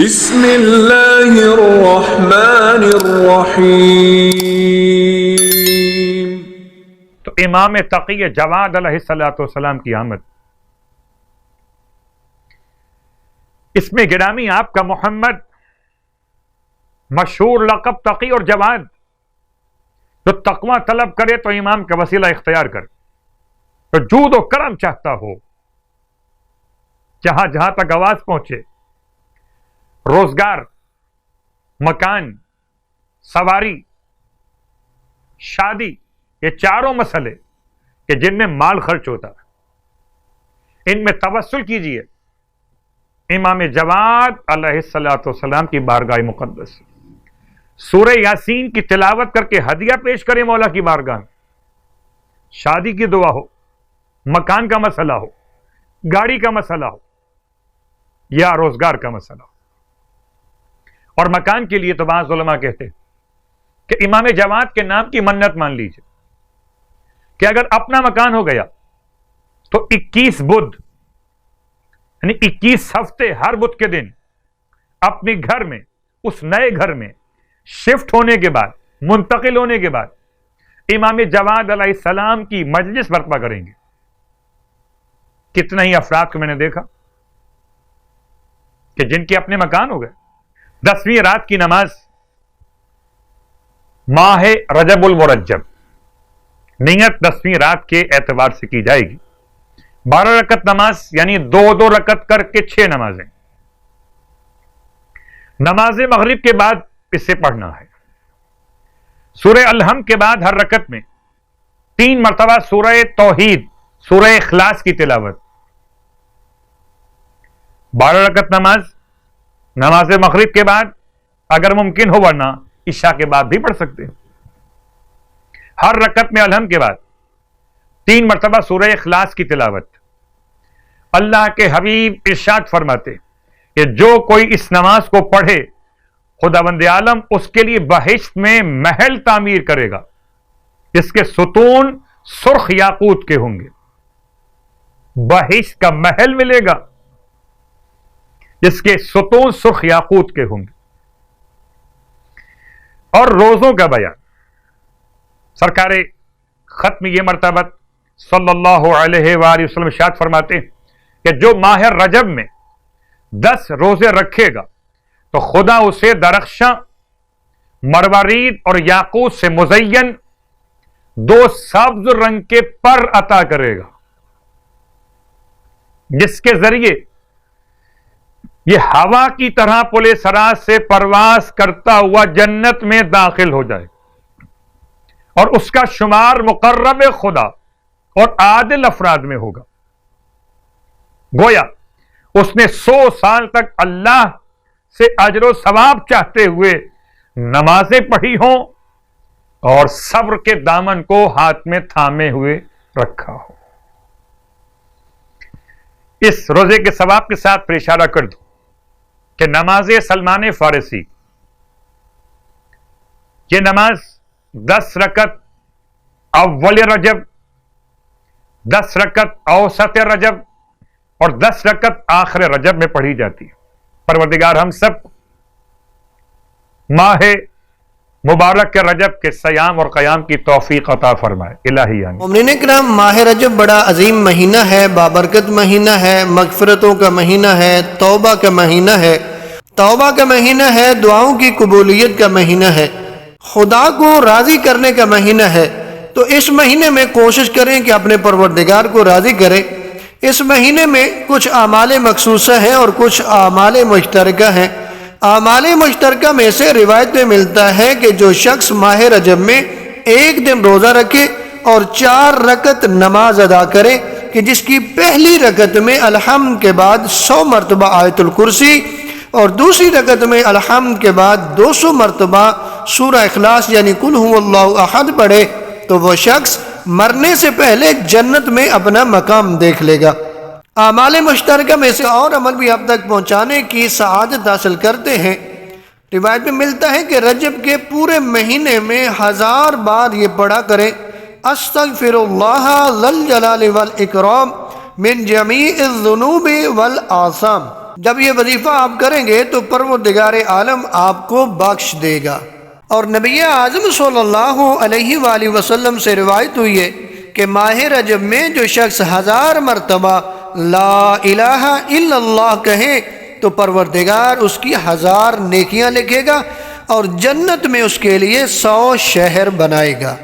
بسم اللہ الرحمن الرحیم۔ تو امام تقی جواد علیہ السلام کی آمد، اس میں گرامی آپ کا محمد مشہور لقب تقی اور جواد، جو تقوی طلب کرے تو امام کا وسیلہ اختیار کرے، تو جود و کرم چاہتا ہو، جہاں جہاں تک آواز پہنچے، روزگار، مکان، سواری، شادی، یہ چاروں مسئلے کہ جن میں مال خرچ ہوتا ہے، ان میں توسل کیجئے امام جواد علیہ السلام کی بارگاہ مقدس، سورہ یاسین کی تلاوت کر کے ہدیہ پیش کرے مولا کی بارگاہ میں، شادی کی دعا ہو، مکان کا مسئلہ ہو، گاڑی کا مسئلہ ہو یا روزگار کا مسئلہ ہو۔ اور مکان کے لیے تو بعض علماء کہتے ہیں کہ امام جواد کے نام کی منت مان لیجئے کہ اگر اپنا مکان ہو گیا تو 21 بدھ یعنی 21 ہفتے ہر بدھ کے دن اپنے گھر میں، اس نئے گھر میں شفٹ ہونے کے بعد، منتقل ہونے کے بعد امام جواد علیہ السلام کی مجلس برپا کریں گے۔ کتنے ہی افراد کو میں نے دیکھا کہ جن کے اپنے مکان ہو گئے، 10ویں رات کی نماز ماہ رجب المرجب، نیت 10ویں رات کے اعتبار سے کی جائے گی، 12 رکعت نماز یعنی 2 رکعت کر کے 6 نمازیں، نماز مغرب کے بعد اسے پڑھنا ہے۔ سورہ الحم کے بعد ہر رکعت میں 3 مرتبہ سورہ توحید، سورہ اخلاص کی تلاوت، 12 رکعت نماز مغرب کے بعد اگر ممکن ہو، ورنہ عشاء کے بعد بھی پڑھ سکتے ہیں۔ ہر رکعت میں الحم کے بعد 3 مرتبہ سورہ اخلاص کی تلاوت۔ اللہ کے حبیب ارشاد فرماتے کہ جو کوئی اس نماز کو پڑھے، خداوند عالم اس کے لیے بہشت میں محل تعمیر کرے گا، جس کے ستون سرخ یاقوت کے ہوں گے۔ بہشت کا محل ملے گا جس کے ستون سرخ یاقوت کے ہوں گے۔ اور روزوں کا بیان، سرکار ختم یہ مرتبہ صلی اللہ علیہ وآلہ وسلم ارشاد فرماتے ہیں کہ جو ماہ رجب میں 10 روزے رکھے گا تو خدا اسے درخشاں، مروارید اور یاقوت سے مزین 2 سبز رنگ کے پر عطا کرے گا، جس کے ذریعے یہ ہوا کی طرح پل صراط سے پرواز کرتا ہوا جنت میں داخل ہو جائے، اور اس کا شمار مقرب خدا اور عادل افراد میں ہوگا۔ گویا اس نے 100 سال تک اللہ سے اجر و ثواب چاہتے ہوئے نمازیں پڑھی ہوں اور صبر کے دامن کو ہاتھ میں تھامے ہوئے رکھا ہو۔ اس روزے کے ثواب کے ساتھ پھر اشارہ کر دو کہ نماز سلمان فارسی، یہ نماز 10 رکعت اول رجب، 10 رکعت اوسط رجب اور 10 رکعت آخر رجب میں پڑھی جاتی ہے۔ پروردگار ہم سب ماہ مبارک کے رجب کے صیام اور قیام کی توفیق عطا فرمائے، الہی آمین۔ مومنین کرام، ماہ رجب بڑا عظیم مہینہ ہے، بابرکت مہینہ ہے، مغفرتوں کا مہینہ ہے، توبہ کا مہینہ ہے، دعاؤں کی قبولیت کا مہینہ ہے، خدا کو راضی کرنے کا مہینہ ہے۔ تو اس مہینے میں کوشش کریں کہ اپنے پروردگار کو راضی کریں۔ اس مہینے میں کچھ اعمال مخصوصہ ہیں اور کچھ اعمال مشترکہ ہیں۔ اعمال مشترکہ میں سے روایت میں ملتا ہے کہ جو شخص ماہ رجب میں 1 دن روزہ رکھے اور 4 رکعت نماز ادا کرے کہ جس کی پہلی رکعت میں الحمد کے بعد 100 مرتبہ آیت الکرسی اور دوسری رکعت میں الحمد کے بعد 200 مرتبہ سورہ اخلاص یعنی قل هو اللہ احد پڑھے، تو وہ شخص مرنے سے پہلے جنت میں اپنا مقام دیکھ لے گا۔ اعمال مشترکہ میں سے اور عمل بھی اب تک پہنچانے کی سعادت حاصل کرتے ہیں۔ روایت میں ملتا ہے کہ رجب کے پورے مہینے میں 1000 بار یہ پڑھا کریں، استغفر اللہ ذی الجلال والاکرام من جمیع الذنوب والآثام، جب یہ وظیفہ آپ کریں گے تو پروردگار عالم آپ کو بخش دے گا۔ اور نبی اعظم صلی اللہ علیہ وآلہ وسلم سے روایت ہوئی ہے کہ ماہ رجب میں جو شخص 1000 مرتبہ لا الہ الا اللہ کہے تو پروردگار اس کی 1000 نیکیاں لکھے گا اور جنت میں اس کے لیے 100 شہر بنائے گا۔